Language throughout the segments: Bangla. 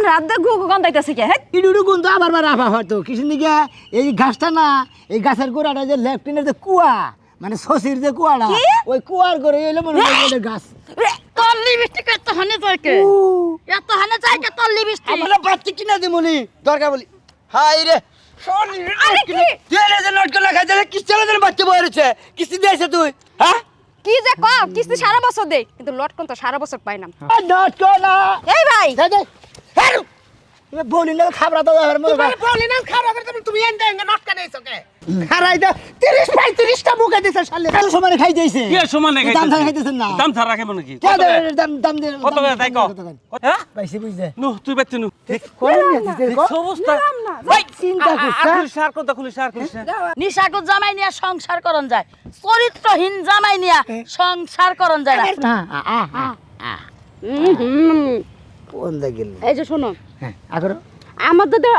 রাত দে গু গন্ধাইতাছে কে? হ্যাঁ ইডুডু গন্ধ আবার আফা হতো কিছু দিকে এই গাছটা না এই গাছের গোড়াটা যে লেফটিনের যে কুয়া মানে শশীর যে কুয়াটা ওই কুয়ার করে এলো মনে হয় গাছ তোর লিপস্টিক এত হানে যায় কে? এত হানে যায় কে তোর লিপস্টিক? আমরা বাচ্চা কিনা দি মনি দরকার বলি হাই রে সরি তেরে যে নোট করে খাই দিলে কিস চলে দিন বাচ্চা বই রয়েছে কিস্তি দিয়েছে তুই হ্যাঁ কি যে কও কিস্তি সারা বছর দেই কিন্তু লটকন তো সারা বছর পাই না। নোট কো না এই ভাই দে দে হ্যাঁ তুমি বলি না খাবরা তো আর মনে তুমি বলি না খারাপ করে তুমি এন্ডে এন্ডে নট করে দিছো কে? খারাই দা 30 35টা মুখে দিছে শালে তো সমানে খাই দিয়েছে কি সমানে খাইতেছে? দাম ছাড়া খাইতেছেন না দাম ছাড়া রাখে মনে কি? দাম দে কত করে তাই কও? হ্যাঁ? পাইছে বুঝছে নু তুই বেতে নু। কোন নিতে কো অবস্থা। ভাই চিন্তা করছ খুলিস আর করিস না। নিশাকো জামাই নিয়া সংসার করন যায়, চরিত্রহীন জামাই নিয়া সংসার করন যায় না। না কোন দা গেল এই যে শোনো হ্যাঁ আগর আমাদের তো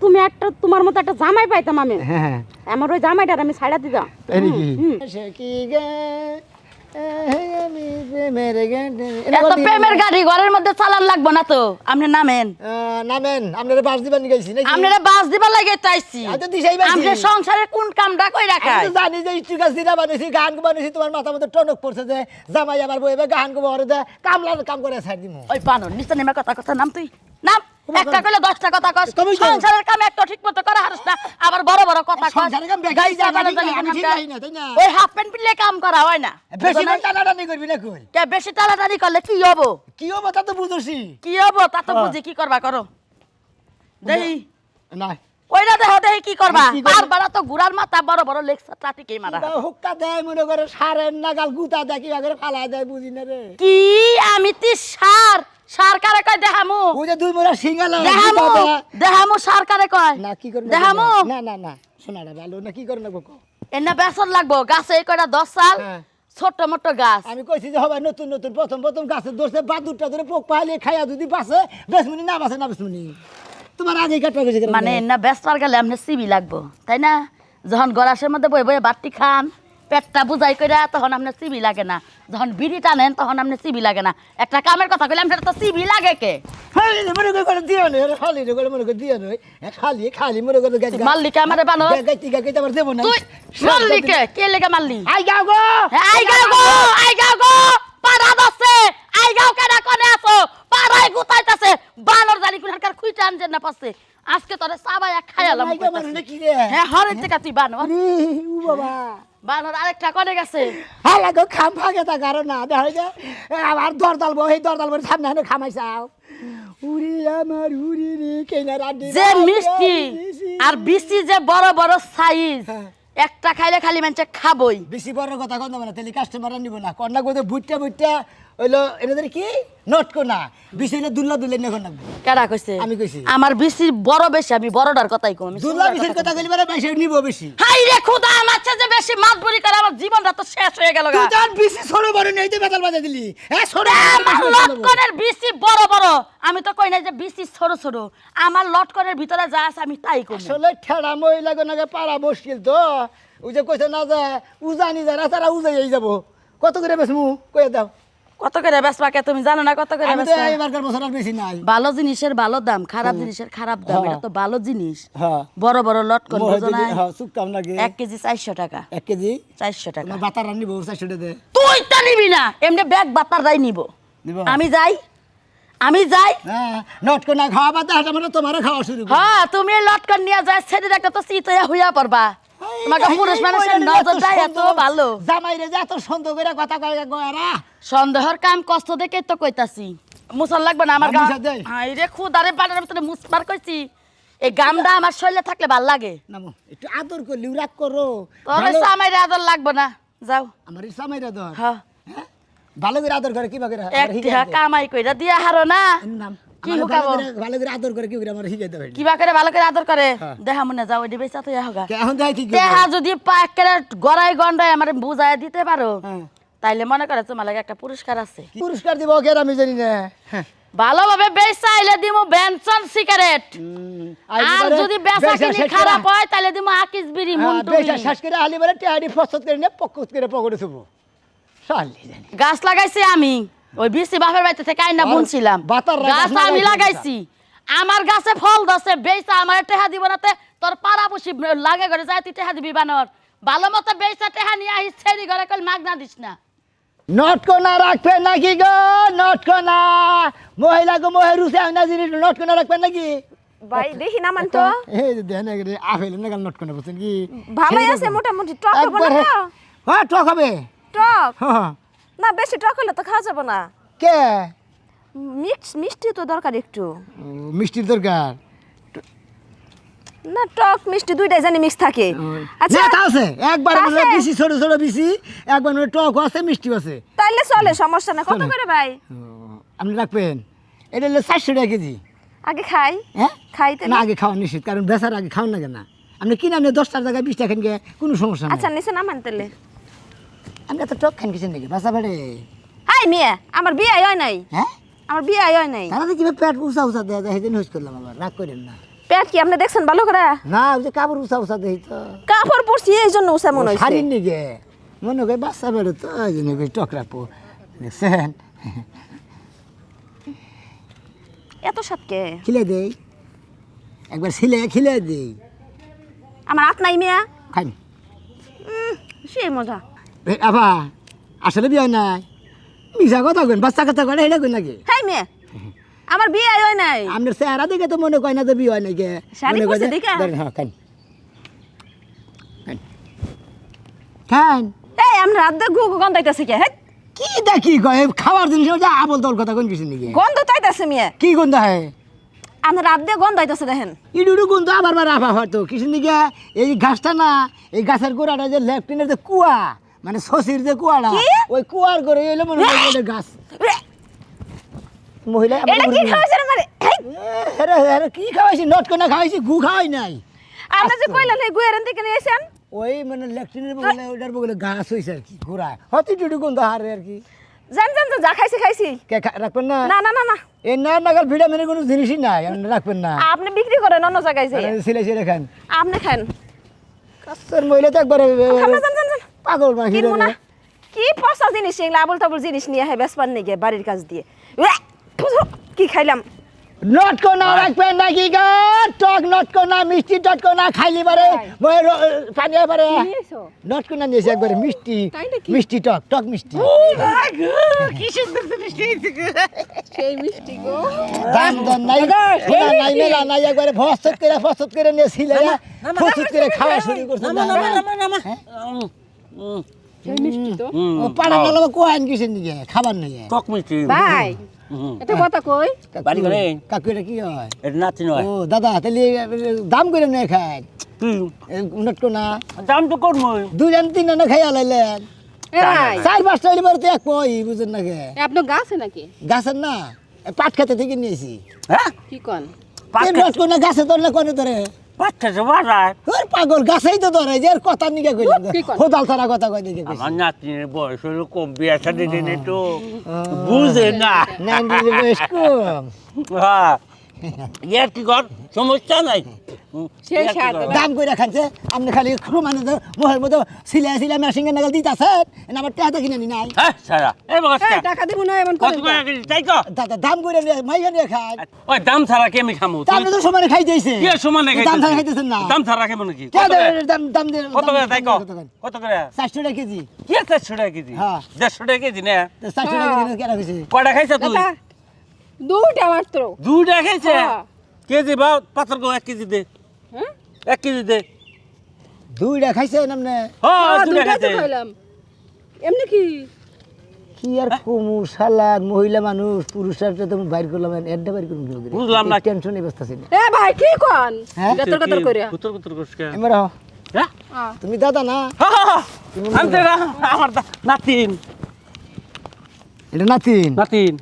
তুমি একটা তোমার মতো একটা জামাই পাইতাম আমি। হ্যাঁ আমার ওই জামাইটার আমি ছাইড়া দিতাম। তাই নাকি সে কি গে আমি প্রেমের গানে এত প্রেমের গাড়ি ঘরের মধ্যে চালান লাগবো না তো, আপনি নামেন। নামেন আপনারা বাস দিবেন গাইছি নাকি আপনারা বাস দিবার লাগে তাইছি। আচ্ছা দিশাই বাসি আপনি সংসারের কোন কামটা কই রাখায়? আমি তো জানি যে স্টিকার দিরা বানাইছি গান বানাইছি তোমার মাথা মধ্যে টনক পড়ছে যে জামাই আবার বইবে গান গো বড় দে কামলার কাম করে ছাড় দিমু ওই বানর নিচে নেমে কথা নাম তুই নাম। একটা কইলে 10টা কথা কস। তুমি তো- সংসারের কাম একটা ঠিকমতো করা হারস না, আবার বড় বড় কথা কস। সংসারের কাম বেশি গাইজা জানি বানাজানি আমি ঠিক এখানকার। জানি না, তাই না? ওই হাফ প্যান্ট পিলে কাম করা হয় না। বেশি করে টানাটানি করবি না কই কে বেশি টানাটানি করলে কি হবো? কি হবে তা তো বুঝছি কি হবো তা তো বুঝি, কি করবা করো দেহি। না কইরা দেহি কি করবা? কি করবা? বারবার তো গুড়ার মাথা বড় বড় লেক্সার টাটিকেই মারা। হুক্কা দেয় মনে করে সারের নাগাল গুতা দেয় কি করে ফালা দেয় বুঝি না রে কি আমি তি সার কারে কয় দেখামু? ওই যে দুই মোড়া সিঙ্গালা দেখামু সার কারে কয়? না কি করে দেখামু? না না না শোনাটা ভালো না কি করে না বকো এনে বেসন লাগবো, গাছে এই কয়টা 10 সাল হ্যাঁ। ছোট মোটো গাছ। আমি কইছি যে হবে নতুন নতুন প্রথম গাছে ধরছে বাদুরটা ধরে পোক পাইলে খাইয়া যদি বাসে বেশমুনি না বাসে না বেশমুনি তোমার আগে কাটবা গেছে মানে এনে বেসপার গেলে আপনি সিবি লাগবো তাই না? যখন গলাসের মধ্যে বই বই বাটি খান পেটটা বুঝাই কইরা তখন আপনার সিবি লাগে না, যখন বিড়ি টানেন তখন আপনার সিবি লাগে না। একটা কামের কথা কইলাম সেটা তো সিবি লাগে কে? মনে করে দিও না খালি করে মনে করে দিও না খালি মনে করে গাছ মাল্লিকে আমারে বানো গাইতে গাইতে আমার দেব না তুই মাল্লিকে কে লেগে মারলি? আই গাও গো আই গাও গো পাড়া দছে আই গাও কেডা কোনে আছো? পাড়ায় গুতাইতাছে বানর জানি কোনকার খুইটা আনজেন না পাছে। আজকে তোরে সাবায়া খায়ালাম আই গাও মানে কি রে হ্যাঁ হরে থেকে তুই বানর উ বাবা বানর আরেকটা কোনে গেছে? হালা গো খাম ভাগে তা কারণ না দেখা যায় আমার দরদাল বউ এই দরদাল বউ সামনে হানে খামাইছাও উরি আমার উরি রে কেনা রাডি যে মিষ্টি আর বিসি যে বড় বড় সাইজ একটা খাইলে খালি মানুষ খাবই। বেশি বড় কথা কত মানে তাহলে কাস্টমার নিব না কন্যা কত বুটটা হইলো এনাদের কি নট কোনা বেশি হইলো দুল্লা দুলে নেখন না কেডা কইছে? আমি কইছি আমার বিসি বড় বেশি, আমি বড়টার কথাই কই। আমি দুল্লা বেশির কথা কইলি মানে বেশি নিব বেশি হাই রে খোদা আমার চেয়ে যে বেশি মাতবরি করে আমার জীবনটা তো শেষ হয়ে গেল গা। তুই জান বেশি ছোট বড় নেই তুই বেতাল বাজা দিলি হ্যাঁ ছোট আমার লটকনের বিসি বড় বড়, আমি তো কই না যে বিসি ছোট ছোট। আমার লটকনের ভিতরে যা আছে আমি তাই করি। আসলে ঠেড়া মহিলা গনাকে পারা মুশকিল তো ওই যে কইছে না যে উজানি যারা তারা উজাই যাব কত করে বেসমু কই দাও কত করে বেচবাকে তুমি জানো না? কত করে আমি তো বেচবা? এবারকার বছর আর বেশি নাই ভালো জিনিসের ভালো দাম, খারাপ জিনিসের খারাপ দাম। এটা তো ভালো জিনিস। হ্যাঁ বড় বড় লটকন বুঝো না? হ্যাঁ সুকাম লাগে 1 কেজি 400 টাকা। 1 কেজি 400 টাকা। তোমার বাতার রান্নি বউ 400 দে তুই তা নিবি না, এমনি ব্যাগ বাতার দাই নিব। নিব আমি যাই হ্যাঁ নট কোনা খাওয়া বাতা হাটা মানে তোমারে খাওয়া শুরু করো হ্যাঁ তুমি লটকন নিয়ে যায় ছেড়ে একটা তো শীত হইয়া পড়বা। তোমাকে পুরুষ মানুষের নজরটা এত ভালো। জামাই রে যা তো সন্দেহ করে কথা কয় গয়রা সন্দেহর কাম কষ্ট দেখে তো কইতাছি। মুসল লাগবে না আমার গা। মুছা দেই। হাই রে খুদারে বাড়ির ভিতরে মুসমার কইছি। এই গামটা আমার শরীরে থাকলে ভাল লাগে। নামো একটু আদর করলি রাগ করো তবে সামাইরে আদর লাগবে না, যাও। আমার জামাইরা দর হ্যাঁ ভালো করে আদর করে কি বাগেরা একটা কামাই কইরা দিয়া হারো না। নাম কি আমার হুকাবো? ভালো করে আদর করে কি করে আমার শিখাইতে হবে কিবা করে ভালো করে আদর করে দেখা মনে যাও এডি বেচা তো হোগা। এখন যাই কি দেহা যদি পাকের গড়াই গন্ডায় আমার বুঝায় দিতে পারো হ্যাঁ তাইলে মনে করে তোমার লাগে একটা পুরস্কার আছে। পুরস্কার দিব কে আমি জানি না ভালোভাবে বেচাইলে দিমু বেনসন সিগারেট। আর যদি বেচা কিনি খারাপ হয় তাহলে দিমু আকিস বিড়ি মুন্টু বেশা শ্বাস করে আলি বলে টিয়াডি ফসত করে নে পকত করে পকড়ে থুবো শালি জানি গাছ লাগাইছি আমি, ওই বিসি বাপের বাড়িতে থেকে আইনা আর বুনছিলাম বাতার গাছ গাছ আমি লাগাইছি। লাগাইছি আমার গাছে ফল ধরছে বেচা আমার টেহা দিব নাতে তোর পাড়া বসি লাগে করে যাই তুই টেহা দিবি বানর ভালো মতো বেচা টেহা নিয়ে আহিস ছেড়ি ঘরে কল মাগনা দিস না নটকোনা রাখবেন নাকি গো নটকোনা মহিলা গো মহের রুসে না জিনিস নটকোনা রাখবেন নাকি ভাই দেখি না মান তো এই যে দেন এগুলো আপেল নাগাল নটকোনা বুঝছেন কি ভালোই আছে মোটামুটি টক হবে না একবারে তো? হ্যাঁ টক হবে টক হ্যাঁ না বেশি টক হলে তো খাওয়া যাবে না কে মিষ্টি তো দরকার একটু ও, মিষ্টির দরকার না টক মিষ্টি দুইটাই জানি মিক্স থাকে আচ্ছা না তা আছে একবার তা মনে আছে? বেশি ছোট ছোট বেশি একবার মনে টক আছে মিষ্টি আছে তাইলে চলে সমস্যা না কত চলে। করে ভাই ও, আপনি রাখবেন এটা হলো 400 টাকা কেজি আগে খাই হ্যাঁ খাইতে না আগে খাওয়া নিশ্চিত কারণ বেচার আগে খাওয়ান না কেন আপনি কিনে আপনি 10 টাকার জায়গায় 20 টাকা খেয়ে কোনো সমস্যা আচ্ছা নেই নিচে না মানতেলে আপনি তো টক খান কিছু নাকি বাসা বেড়ে হাই মিয়া আমার বিয়ে হয় নাই হ্যাঁ আমার বিয়ে হয় নাই তারা তো কিভাবে পেট উঁচা উঁচা দেয় যায় সেদিন হইস করলাম আবার রাগ করেন না পেট কি আপনি দেখছেন ভালো করে না ওই যে কাপড় উঁচা উঁচা দেই তো কাপড় পরছি এই জন্য উসা মনে হইছে শাড়ির নিগে মনে করে বাচ্চা বেড়ে তো ওই জন্য করে টক রাখবো দেখছেন এত সাতকে খিলে দেই একবার খিলে দেই আমার হাত নাই মিয়া খাই সেই মজা আবা আসলে বিয়ে নাই মিশা কথা কেন বাচ্চা কথা করে এটা কই নাকি হাই মিয়া আমার বিয়ে হয় নাই আপনার চেহারা দেখে তো মনে কয় না যে বিয়ে হয় নাকি শাড়ি মনে কয় পরছে যে- দেখা? ধরেন, হ্যাঁ খান খান। খান এই আমরা রাত দিয়ে গন্ধাইতেছে কে হ্যাঁ কি দেখি কয় খাওয়ার জিনিস যা আবল তোর কথা কোন কিছু নাকি গন্ধ তাইতেছে মিয়া কি গন্ধ হয় আমরা রাত দিয়ে গন্ধাইতেছে দেখেন ইডুডু গন্ধ আবার আফা হয়তো কিছু নাকি এই গাছটা না এই গাছের গোড়াটা যে লেফটিনের যে কুয়া মানে শশীর যে কুয়াটা কি? ওই কুয়ার করে এলো মনে হয় যে গাছ মহিলা এটা কি খাওয়াছে রে মারে হেই, কি খাওয়াইছি নটকোনা খাওয়াইছি গু খাওয়াই নাই আমরা যে কইলেন এই গুয়ের থেকে নিয়েছেন ওই মানে লেফটিনের বগলে ওটার বগলে গাছ হয়েছে আর কি ঘোড়ায় হয়তো ইডুডু গন্ধ হারে আর কি জান জান যা খাইছি খাইছি কে রাখবেন না না না না না এই না নাগাল ভিটামিনের কোনো জিনিসই নাই আপনি রাখবেন না আপনি বিক্রি করেন অন্য জায়গায় যে সিলে সিলে খান আপনি খান কাছের মহিলা তো একবারে খান না, জান জান জান পাগল না কিনবো না কি পচা জিনিস এগুলো আবল তাবল জিনিস নিয়ে হয় বেসপার নিয়ে গিয়ে বাড়ির কাছ দিয়ে উয়া, ফুসু, কি খাইলাম নটকোনা রাখবেন নাকি গা টক নটকোনা মিষ্টি টটকোনা খাইলি পারে পানি পারে নটকোনা নিয়েছে একবারে মিষ্টি মিষ্টি টক টক মিষ্টি কি সুন্দর জিনিস নিয়েছি গো। দাম দাম নাই মেলা নাই মেলা নাই একবারে ফসত করে নিয়ে ছিলে ফসত করে খাওয়া শুরু করছে নামা, নামা, নামা, নামা। ও পাড়া গেল কোয়ান কিসের দিকে খাবার নেই টক মিষ্টি ভাই হুম। এটা কথা কই বাড়ি করে? কাকু এটা কি হয় এটা নাতি নয় ও দাদা তাহলে দাম করে নিয়ে খায় তুই নটকোনা দাম তো করবো দুজন তিন জনে খাইয়া লাইলেন এ ভাই 4-5টা হইলে পরে তো এক কই বুঝেন না কে এ আপনার গাছ আছে নাকি গাছের না পাট খেতে থেকে নিয়েছি হ্যাঁ কি কোন এই নটকোনা গাছে ধরলে কোনে ধরে বাচ্চা তো বাড়ায় ওর পাগল গাছেই তো ধরে যে এর কথা নিকে কইলাম কি কয়? হোদাল ছাড়া কথা কই দিকে কইছি আমার নাতিনের বয়স হলো কম বিয়ে শাদী দিনে তো বুঝে না না দিলে বেশ কম হ্যাঁ ইয়ার কি কর সমস্যা নাই সেই ইয়ার কি সাথে কর? দাম কইরা খাইছে আপনি খালি মানে মোহের মতো সিলা মেশিং নাগাল দিতাছে না আমার টাকা কিনে নি নাই হ্যাঁ সারা এই বয়সটা এই টাকা দিব না এমন কত করে করে কেজি তাই তো দাদা দাম কইরা নিয়ে মাইয়া নিয়ে খায় ওই দাম ছাড়া কি আমি খামু তা আপনি তো সমানে খাই দিয়েছে কি সমানে দাম ছাড়া খাইতেছি খাইতেছেন না দাম ছাড়া খাবো নাকি দাম কত করে? দাম কত করে তাই কো কত করে 400 টাকা কেজি কি 400 টাকা কেজি হ্যাঁ। 150 টাকা কেজি না 400 টাকা কেজি কেনা কইছে কয়টা খাইছ তুই দাদা দুইটা মাত্র দুইটা খাইছে হ্যাঁ। কেজি বা পাথর গো 1 কেজি দে হ্যাঁ 1 কেজি দে দুইটা খাইছেন আপনি হ্যাঁ দুইটা দুইটা তো খাইছে খাইলাম এমনি কি কি আর কুমু শালার মহিলা মানুষ পুরুষের তো বাইর করলাম এডটা বাইর করলাম বুঝলাম না। টেনশনই বসতাছি না এ ভাই কি কোন হ্যাঁ? গতর গতর কইরা কুতর কুতর করছকে এমরা হ্যাঁ তুমি দাদা না আনতে আমার নাতিন এটা নাতিন নাতিন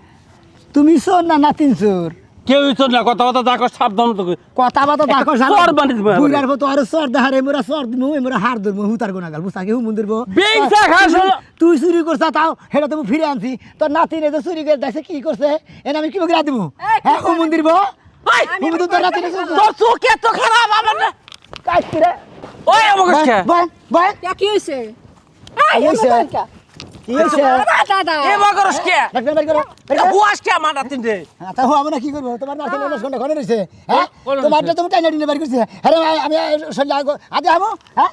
তুমি চোর না নাতিন চোর কেউ তো না কথা কথা দেখো সাবধান তো কথা বাতা দেখো চোর বানিয়ে দিবো এবারে। বুইরার মতো আর চোর দেখারে মোরা চোর দিমু মোরা হার ধরবো হুতার গোনাগাল বুঝা কি হুমুন ধরবো বেইসা খাস হলো। তুই চুরি করছা তাও হেটা তুমি ফিরে আনছি তোর নাতিনে তো চুরি করে দেখছে কি করছে এনে আমি কি বকরা দিমু হ্যাঁ হুমুন দিরব হুমুন তোর নাতিনে তোর চোখ এত খারাপ আমার না কাটছি রে ওই আমাকে বল বল কি হইছে হইছে। কি হয়েছে এ মগরস কে ডাক্তার বাড়ি করো হুয়াস কে আমার নাতিন রে তা হো আমরা কি করবো তোমার নাতি মানুষ কোনটা ঘরে রয়েছে হ্যাঁ কোন তোমারটা তুমি টাইনা ডিনে বাড়ি করছে আরে আমি সল্লা আদে হামো হ্যাঁ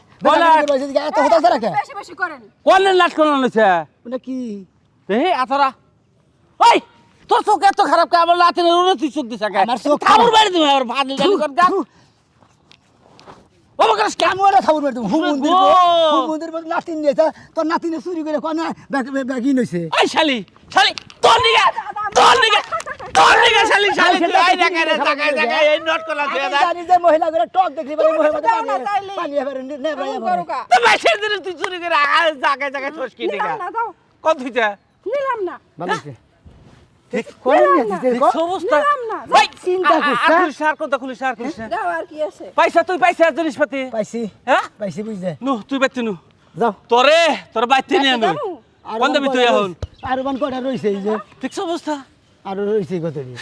এত হতাশ রাখে বেশি বেশি করেন কোন নাট কোন লইছে ওটা কি এ আতরা ওই তোর চোখ এত খারাপ কে আমার নাতিনের উন্নতি চোখ দিছে কে আমার চোখ খাবার খারাপ। বাড়ি দিবে আর ফাদিল গালি কর গা ও মগরস কে কেমন খাবার বের তুমি হুমন্দির গো। হুমন্দির নাতিন দিয়েছে তোর নাতিনে চুরি করে কোন ব্যাগি নইছে ওই শালি তোর নিগা শালি তুই আই দেখা রে জায়গায় এই নোট করা আমি দিয়ে দা জানি যে মহিলা করে টক দেখলি বলে মহিলা মধ্যে দাও না, চাইলে। পানি এবারে নেবড়াইয়া করো কা তো মাসের দিনে তুই চুরি করে জায়গায় ঠসকি দিগা না দাও কত হইছে নিলাম না ভালো হইছে ঠিক করে নিয়েছিস দেখছ অবস্থা নিলাম না ভাই চিন্তা করছ, আর হ্যাঁ? সার কোনটা খুলিস আর খুলিস দাও আর কি আছে পয়সা তুই পয়সা জিনিসপাতি পাইছি হ্যাঁ পাইছি বুঝলে নু তুই বাইতে নু যাও তোর বাইতে নিয়ে নু কোন দাবি তুই এখন আর বান কটা রইছে এই যে দেখছ অবস্থা আর রইছে কতটি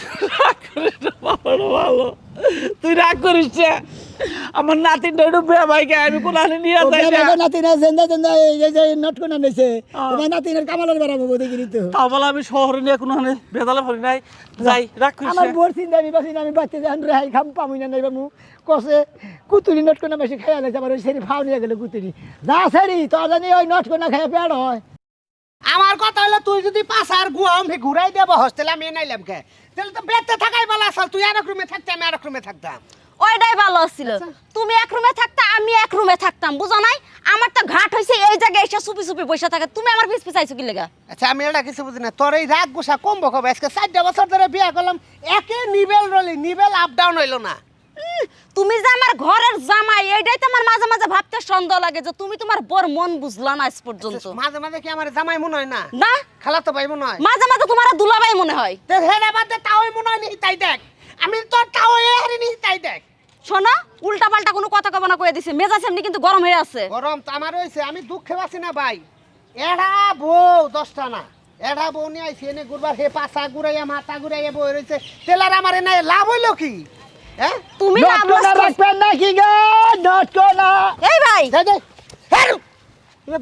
ভালো তুই রাগ করিস না। আমার নাতিনটা একটু ভাইকে আমি কোনানে নিয়ে যাই না নাতিনা জেন্দা জেন্দা এই যে নটকনা নিছে তোমার নাতিনের কামালের বেড়াবো দেখিনি তো তা বলে আমি শহরে নিয়ে কোনানে বেদালে ভরি নাই যাই রাগ করিস আমার না। বোর চিন্তা আমি বাসি আমি বাচ্চা যান রেহাই খাম পামুই না নাই বামু কসে কুতুরি নটকনা বেশি খাইয়া লাগছে আবার ওই সেরি ফাও নিয়ে গেলে কুতুরি যা সেরি তোর জানি ওই নটকনা খাইয়া পেড় হয় আমার কথা হলো তুই যদি পাশার গুয়াম হে ঘুরাই দেব হস্টেল আমি নাইলাম কে তাহলে তো বেতে থাকাই বলা আসল তুই আরেক রুমে থাকতে আমি আরেক রুমে থাকতাম ওইটাই ভালো ছিল তুমি এক রুমে থাকতা আমি এক রুমে থাকতাম বুঝো নাই আমার তো ঘাট হইছে এই জায়গায় এসে সুপি সুপি বসে থাকে তুমি আমার পিছ পিছাইছো কি লেগা আচ্ছা আমি এটা কিছু বুঝি না তোর এই রাগ গোসা কম বকবে আজকে 4 বছর ধরে বিয়া করলাম একে নিবেল রলি নিবেল আপ ডাউন হইলো না তুমি যে আমার ঘরের জামাই এইটাই তো আমার মাঝে মাঝে ভাবতে সন্দেহ লাগে যে তুমি তোমার বর মন বুঝলা না আজ পর্যন্ত মাঝে মাঝে কি আমার জামাই মনে হয় না না খালা তো ভাই মনে হয় মাঝে মাঝে তোমার দুলাভাই মনে হয় তো হেডা বাদে তাওই মনে হয় নি তাই দেখ আমি তোর তাও এ হারি নি তাই দেখ শোনো উল্টা পাল্টা কোনো কথা কব না কয়ে দিছে মেজাজ এমনি কিন্তু গরম হয়ে আছে গরম তো আমার হইছে আমি দুঃখে বাসি না ভাই এড়া বউ 10টা না এড়া বউ নিয়ে আইছি এনে গুরবার হে পাছা ঘুরাইয়া মাথা ঘুরাইয়া বই রইছে তেলার আমার এনে লাভ হইলো কি হ্যাঁ তুমি না নটকনা রাখবেন নাকি গো নটকনা এই ভাই দে দে হেরু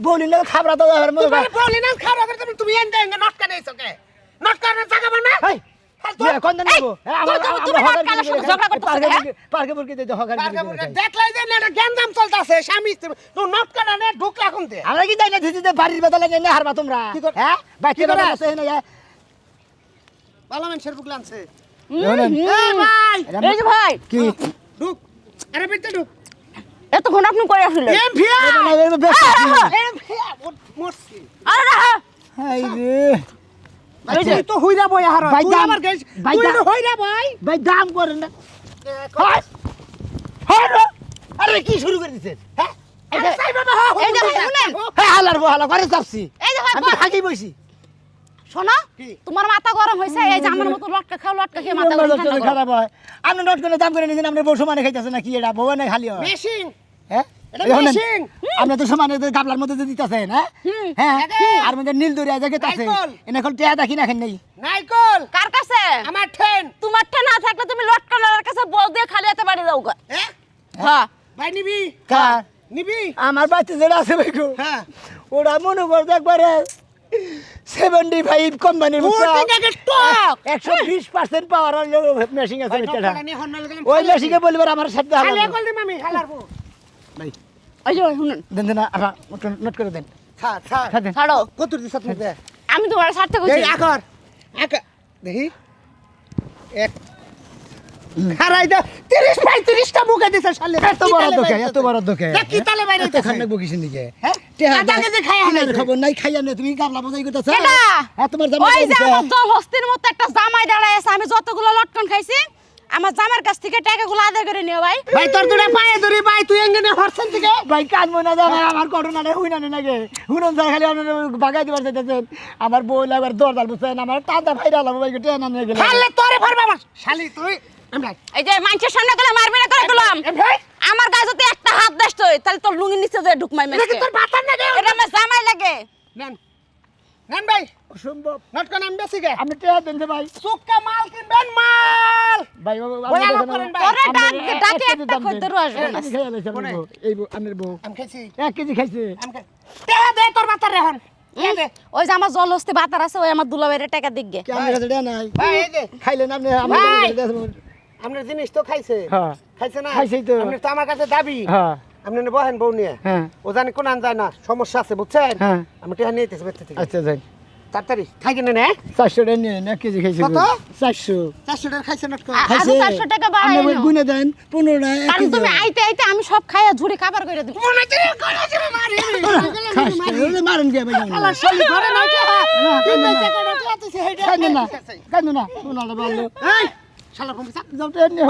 বলি না খাবরা তো আর মো তুমি বলি না খারাপ করে তুমি এন্ডে এন্ডে নটকা নেইছো কে নটকা না জায়গা বানা হেই কোন দিন নেবো তুমি নটকানার সাথে ঝগড়া করতেছো, হ্যাঁ? পার্কে বুরকে দে হকার দেখলাই যে না গ্যান্দাম চলতাছে স্বামী স্ত্রী তো নটকা না নে ঢুকলা কোনতে আমরা কি যাই না দিতে বাড়ির বেতন লাগে না হারবা তোমরা হ্যাঁ বাচ্চা কি করে? বেটা আছে না ভালো মানুষের বুক লাগছে জানেন এই ভাই এই যে ভাই কি ঢুক আরে বেটা ঢুক এতক্ষণ আপনি কই আসলে এম ভিয়া এম ভিয়া মরছি আরে রাহা হাই রে ভাই তুই তো হইরা বই হার ভাই তুই দাম- আমার গাইস ভাই তুই দাম- তো হইরা ভাই ভাই দাম করেন না হাই হাই আরে কি শুরু করে দিছেন হ্যাঁ আরে সাই বাবা এই যে ভাই শুনেন হ্যাঁ হালার বহালা করে যাচ্ছি এই যে ভাই আমি হাগি বইছি শোনো কি? তোমার মাথা গরম হইছে এই যে আমার মতো লটকা খাও লটকা খেয়ে মাথা গরম ঠান্ডা করো। খারাপ হয় আপনি নট করে দাম করে নিয়েছেন আপনি বউ সমানে খাইতেছেন না কি এটা বউ না খালি হয় মেশিং হ্যাঁ এটা এই শোনেন, মেশিং আপনি তো সমানে গাবলার মধ্যে দিতেছেন হ্যাঁ হ্যাঁ আর মধ্যে নীল দরিয়া জায়গাতে আছে নাইকল। এনে এখন টিয়া দেখি না খেন নেই নাইকল কার কাছে আমার ঠেন তোমার ঠে না থাকলে তুমি লটকানোর কাছে বল দিয়ে খালি হাতে বাড়ি যাও গা। হ্যাঁ হ্যাঁ ভাই নিবি কার নিবি আমার বাচ্চা যেটা আছে ভাই গো, হ্যাঁ ওরা মনে করতে একবারে 75 কোম্পানির ওটাকে টক 120% পাওয়ার মেশিন আছে এটা টকটানি হন্নল গেলাম ওই মেশিনে বলবার আমার সাথে খালি হালার কল দে মামি হালারবো ভাই এই যে ভাই শুনুন দেন দেন আপা নোট করে দেন ছাড় ছাড় ছাড় দেন ছাড়ো কত দিছ আপনি দে আমি তোমার স্বার্থে এই কইছি আকর আকা দেখি এক খারাই দা 30 35টা মুখে দিছে শালে এত বড় দোকে কি তালে বাইরে খান্না বকিছেন দিকে হ্যাঁ আটা কেজি খাই আমার খবর নাই খাইয়া না তুমি গাবলা বজাই করতেছ কেডা? হ্যাঁ তোমার জামাই ওই যে দিছে। আমার জল হস্তির মতো একটা জামাই দাঁড়ায় আছে আমি যতগুলো লটকন খাইছি আমার জামার কাছ থেকে টাকাগুলো আদায় করে নিও ভাই ভাই তোর দুটা পায়ে ধরি ভাই তুই এঙ্গনে হরছেন থেকে ভাই কান মনে যায় আমার ঘটনাটা হই না নাকি হুনন যায় খালি আপনার বাগাই দিবার চাইতেছেন আমার বউ লাগবার দরদাল বুঝছেন আমার টাটা ভাইরা লাগবে ভাই টেনা নিয়ে গেলে খালে তোরে ভরবা আমার শালি তুই এম ভাই এই যে মানুষের সামনে গেলে মারবি না করে দিলাম এম ভাই আমার গায়ে যদি একটা হাত দেস তাহলে তোর লুঙ্গির নিচে যে ঢুকমাই এটা মেসকে কি তোর বাতার না গে এটা আমার জামাই লাগে নেন নেন ভাই অসম্ভব নটকা নাম বেশি গে আপনি টেয়া দেন যে ভাই সুক্কা মাল কিনবেন মাল ভাই ওই আলাপ করেন ভাই। ওরে ডাকে একটা খদ্দের আসবে না এই বউ আপনার বউ আম খাইছি 1 কেজি খাইছে আম খাই টেহা দে তোর বাতার রেহন ওই যে আমার জল হস্তে বাতার আছে ওই আমার দুলাভাইয়ের টাকা দিক গে কি আমার কাছে দেয়া নাই ভাই এই যে খাইলেন আপনি আমার কাছে দেয়া দেবো। আপনার জিনিস তো খাইছে হ্যাঁ খাইছে না খাইছেই তো। আপনি তো আমার কাছে দাবি হ্যাঁ আপনি বহেন বউ নিয়ে হ্যাঁ ও জানি কোন আন যায় না সমস্যা আছে বুঝছেন হ্যাঁ আমি টেহা নিয়েতেছি বেঁচে থেকে আচ্ছা যাই তাড়াতাড়ি খাই কিনে নে 400 টাকা নিয়ে না কেজি খাইছি কত? 400 400 টাকা খাইছে নাটক আরো 400 টাকা বাড়াই আপনি নাও। গুনে দেন 15 টাকা কারণ তুমি আইতে আইতে আমি সব খাইয়া ঝুড়ি খাবার করে দিব মারেন কে ভাই আল্লাহ শলি ঘরে না যে তিন বেচে করে দিতেছে হেডে কান্দো না শোনালে ভালো এই শালা কমবি থাক যাও ট্রেন নিয়ে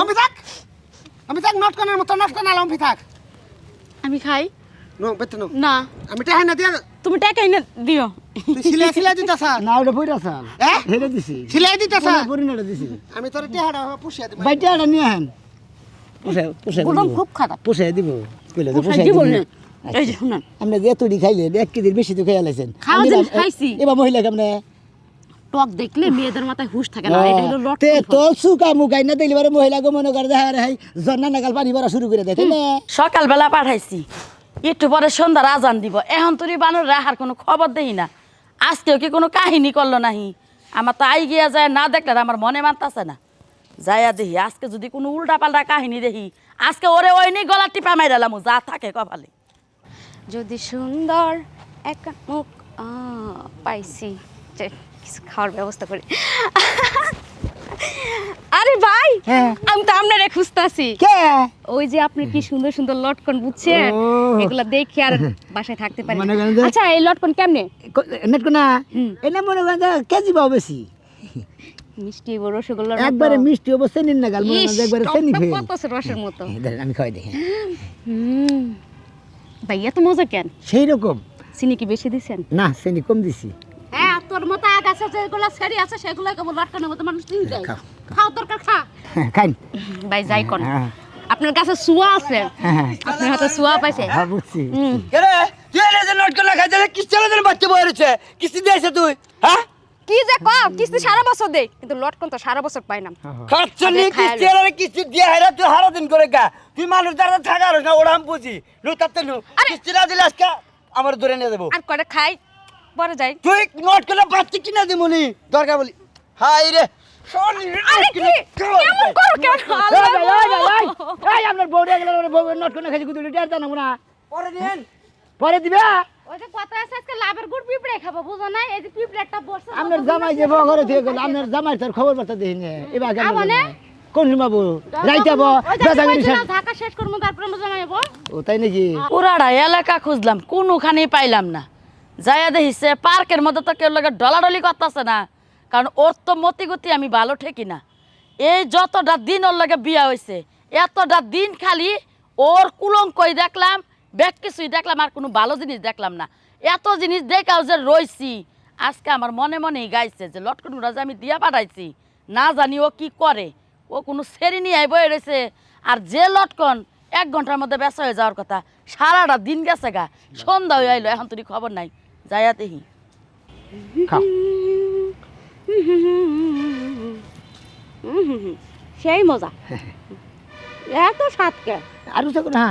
আমি থাক নটকনের মতো নটকন আলম থাক আমি খাই নো বেতে নো না আমি টেহা না দিয়া তুমি টাকা এনে দিও তুই সিলাই দিতাছ না ওটা পয়রা সাল হ্যাঁ হেরে দিছি সিলাই দিতাছ পরিনাটা দিছি আমি তোর টেহাটা পুষিয়া দিব বাইটাটা নিয়ে আহেন পুষে গুলাম খুব খারাপ পুষে দিব কইলে তো পুষে দিব দিব না এই যে শুনুন আপনি যে এতটি খাইলেন 1 কেজির বেশি তো খাইয়া লাইছেন খাওয়া জিনিস খাইছি। এবার মহিলা কেমনে টক দেখলে মেয়েদের মাথায় হুশ থাকে না এটা হলো লট তে তো সুকা মুকাই না দিলে বারে মহিলা গো মনে করে দেখা রে হাই জন্না নাগাল পানি ভরা শুরু করে দেয় তাই না সকালবেলা পাঠাইছি একটু পরে সন্ধ্যার আজান দিব এখন তুই বানর রাহার কোনো খবর দেই না আজকেও কি কোনো কাহিনী করলো নাহি আমার তো আই গিয়া যায় না দেখলে আর আমার মনে মানতাছে না যাইয়া দেখি আজকে যদি কোনো উল্টা পাল্টা কাহিনী দেখি আজকে ওরে ওই নিয়ে গলা টিপা মাইরালাম যা থাকে কপালে যদি সুন্দর এক মুখ পাইছি যে কিছু খাওয়ার ব্যবস্থা করি আরে ভাই হ্যাঁ। আমি তো আপনারে খুঁজতাছি কে ওই যে আপনি কি সুন্দর সুন্দর লটকন বুঝছেন ও। এগুলা দেখি আর বাসায় থাকতে পারি মনে না। করেন যে- আচ্ছা এই লটকন কেমনে নেট কোনা এনে মনে করেন যে কেজি পাও বেশি মিষ্টি বড় রসগোল্লা একবারে মিষ্টি অবশ্যই নিন নাগাল মনে করেন যে একবারে চেনি ফেল কত রসের মতো দেখেন আমি খাই দেখি ভাই এত মজা কেন সেই রকম চিনি কি বেশি দিছেন না চেনি কম দিছি হ্যাঁ তোর মতো আগাছা যেগুলো ছাড়ি আছে সেগুলো কেবল লটকনের মতো মানুষ দিয়ে দেয় খাও, খাও দরকার খা খাইন ভাই যাই কোন হ্যাঁ আপনার কাছে সুয়া আছে হ্যাঁ আপনার হাতে সুয়া পাইছে হ্যাঁ বুঝছি কেরে তুই এনে যে নোট করে খাইতে কিস্তি চালাতে বাচ্চা বই রয়েছে কিস্তি দিয়েছে তুই হ্যাঁ কি যে কম কিস্তি সারা বছর দেই কিন্তু লটকন তো সারা বছর পাই না খাচ্ছনি আরে খায়াল। কিস্তি আর কিস্তি দিয়ে হেরা তুই হারা দিন করে গা তুই মানুষ দ্বারা থাকার না ওরা আমি বুঝি নু তাতে নু কিস্তি না দিলে আজকে আমার ধরে নিয়ে দেবো আর কয়টা খাই পরে যাই তুই নোট করে বাচ্চা কিনা দিমুনি দরকার বলি হাই রে আরে কি কেমন করো কেন এই আপনার বউ রে গেল বউ নট কোনা খাইছি কুতুলি টার জানো না পরে দিন পরে দিবা ওই যে কথা আছে আজকে লাভের গুড় পিঁপড়ে খাবো বুঝো না এই যে পিঁপড়েটা বসে আপনার জামাই যে বউ ঘরে থেকে গেল আপনার জামাই তার খবর বার্তা দেখিনি এবার কেন মানে? কোন বাবু রাইতাব দাদাগিরি ঢাকা শেষ করবো তারপরে আমরা জামাইবো ও তাই নাকি পুরাটা এলাকা খুঁজলাম কোনোখানে পাইলাম না যাইয়া দেখিছে পার্কের মধ্যে তো কেউ লোকের ডলাডলি করতেছে না কারণ ওর তো মতিগতি আমি ভালো ঠেকি না এই যতটা দিন ওর লাগে বিয়া হয়েছে এতটা দিন খালি ওর কুলঙ্কই দেখলাম ব্যাগ কিছুই দেখলাম আর কোনো ভালো জিনিস দেখলাম না এত জিনিস দেখাও যে রইছি আজকে আমার মনে মনেই গাইছে যে লটকনুরা যে আমি দিয়া পাঠাইছি না জানি ও কি করে ও কোনো সেরি নিয়ে বয়ে রয়েছে আর যে লটকন 1 ঘন্টার মধ্যে ব্যস্ত হয়ে যাওয়ার কথা সারাটা দিন গেছে গা সন্ধ্যা হয়ে আইলো এখন তুই খবর নাই যাইয়া দেখি খাও সেই মজা এত স্বাদ কে আর তো না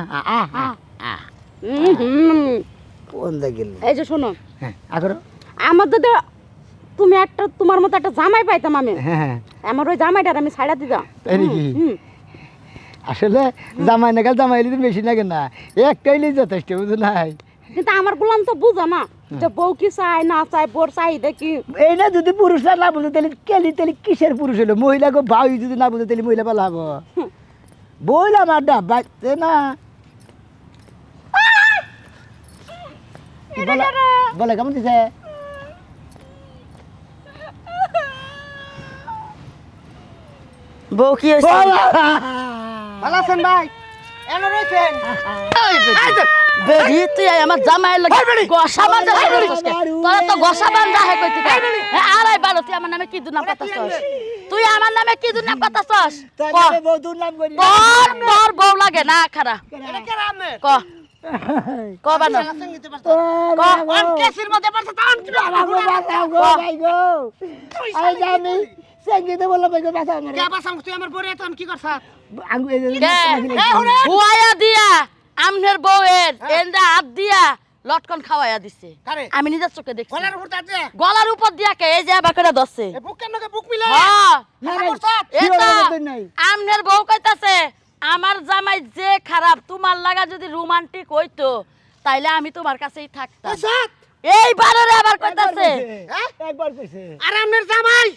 কোন গেল এই যে শোনো হ্যাঁ আগর আমার যদি তুমি একটা তোমার মতো একটা জামাই পাইতাম আমি হ্যাঁ আমার ওই জামাইটার আমি ছাড়া দিতাম তাই নাকি আসলে জামাই নাগাল জামাই এলে বেশি লাগে না একটাইলেই যথেষ্ট বুঝো নাই কিন্তু আমার গোলাম তো বুঝো না যে বউ কি চায় না চায় বোর চাহিদা কি এই না যদি পুরুষরা না বুঝে তাহলে কেলি তাহলে কিসের পুরুষ হলো মহিলাকে ভাই যদি না বুঝে তাহলে মহিলা পালা হবো বললাম আড্ডা বাচ্চে না বলে কেমন দিছে বউ কি হয়েছে ভালো আছেন ভাই এনে রয়েছেন বেরি তুই আমার জামাইয়ের লাগে গসা বাঁধা তোরা তো গসা বাঁধা হে কইতি আড়াই বারো তুই আমার নামে কি দুনাম কথা চস তুই আমার নামে কি দুনাম কথা চস তোর বউ লাগে না খারা ক ক বানো কেসির মধ্যে পড়ছে তান কি কে বাসাম তুই আমার বড় এত কি করছ হুয়ায়া দিয়া আমনের বউয়ের এন্ডা হাত দিয়া লটকন খাওয়াইয়া দিছে কারে? আমি নিজের চোখে দেখছি গলার উপর তাতে গলার উপর দিয়া কে এই যে বাকড়া ধরছে এ বুক কেন বুক মিলে হ্যাঁ না কথা না বলছো? এটা নাই আমনের বউ কইতাছে আমার জামাই যে খারাপ তোমার লাগা যদি রোমান্টিক হইতো তাইলে আমি তোমার কাছেই থাকতাম সাত এইবারে আবার কইতাছে হ্যাঁ? একবার কইছে আর আপনার জামাই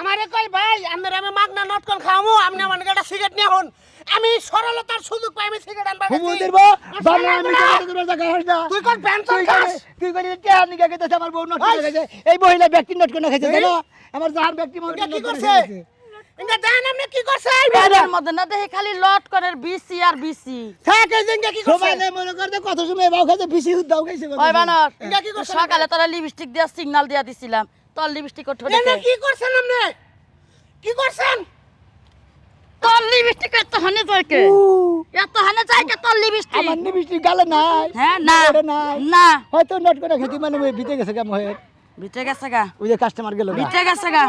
আমারে কই ভাই আপনার আমি মাগনা নটকন খাওয়ামু আপনি আমার একটা সিগারেট নিয়ে হন আমি সরলতার সুযোগ পাই আমি সিগারেট আনবার হুমু গেছি। দিব বানা আমি তোর জায়গা হাসনা তুই কোন পেনশন তুই খাস তুই করে কে আনি গেছে আমার বউ নট করে গেছে এই মহিলা ব্যক্তি নট করে খাইছে জানো আমার জাহার ব্যক্তি এটা কি করছে ইনকা দেন আপনি কি করছে এর মধ্যে না দেখি খালি লটকনের বিসি আর বিসি থাকে জিঙ্গা কি করছে সবাই মনে করতে কত সময় বাউ খাইছে বেশি দাও খাইছে ওই বানর এটা কি করছে? সকালে তোরা লিপস্টিক দিয়া সিগন্যাল দিয়া দিছিলাম তোর লিপস্টিক ওঠে এনে কি করছেন আপনি কি করছেন তোর লিপস্টিক এত হানে যায় কে এত হানে যায় কে তোর লিপস্টিক আমার নিবিষ্টি গালে নাই হ্যাঁ না ওরে নাই না হয়তো নট করে খেতে মানে ওই ভিতরে গেছে কাম হয় বিটে গেছে গা ওই যে কাস্টমার গেল বিটে গেছে গা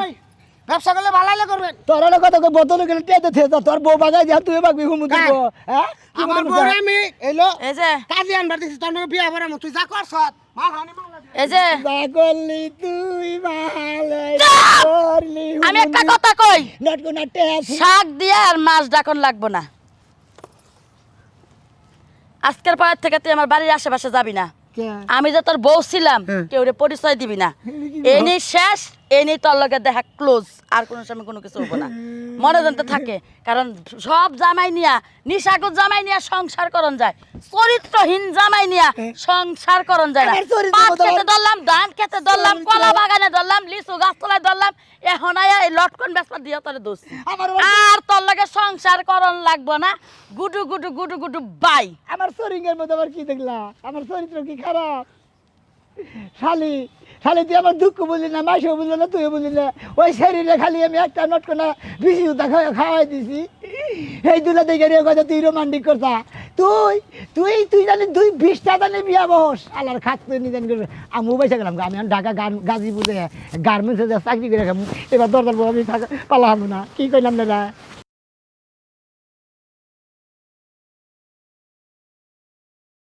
ব্যবসা করলে ভালো করবেন তোর হলো কথা কই বদল গেলে টেতে থে তোর বউ বাগাই যা তুই বাগবি হুমু দিব হ্যাঁ কি আমার বলবো বউরে আমি এলো এই যে কাজে আনবার দিছি তোর নামে বিয়া ভরামু তুই যা করছ মাল হানি মাল এই যে করলি তুই ভালো করলি আমি একটা কথা কই নট কোন টেস শাক দিয়ে আর মাছ ডাকন লাগবো না আজকের পরের থেকে তুই আমার বাড়ির আশেপাশে যাবি না আমি যে তোর বউ ছিলাম কেউ রে পরিচয় দিবি না এনি শেষ এনি তোর লগে দেখা ক্লোজ আর কোনো সময় কোনো কিছু হবো না মনে জানতে থাকে কারণ সব জামাই নিয়া নিশাকুর জামাই নিয়া সংসার করন যায় চরিত্রহীন জামাই নিয়া সংসার করন যায় না আমার চরিত্র পাট বদলাও। খেতে ধরলাম ধান খেতে ধরলাম কলা বাগানে ধরলাম লিচু গাছ তলায় ধরলাম এখন আয়া এই লটকন বেসপা দিয়ে তোরে দোষ আমার আর তোর লগে সংসার করন লাগবো না গুডু গুডু গুডু গুডু বাই আমার চরিঙ্গের মধ্যে আবার কি দেখলা আমার চরিত্র কি খারাপ শালি শালি তুই আমার দুঃখ বুঝলি না মাইসও বুঝলি না তুইও বুঝলি না ওই শরীরে খালি আমি একটা নটকনা বেশি খাওয়াই দিছি এই দুলা দেখে রে কথা তুই রোমান্টিক করছা তুই তুই তুই জানি তুই 20টা জানি বিয়া বস আল্লাহর খাত তুই নিজেন করে আমি বসে গেলাম আমি ঢাকা গাজীপুরে গার্মেন্টসে চাকরি করে এবার দরকার আমি পালাম না কি কইলাম দাদা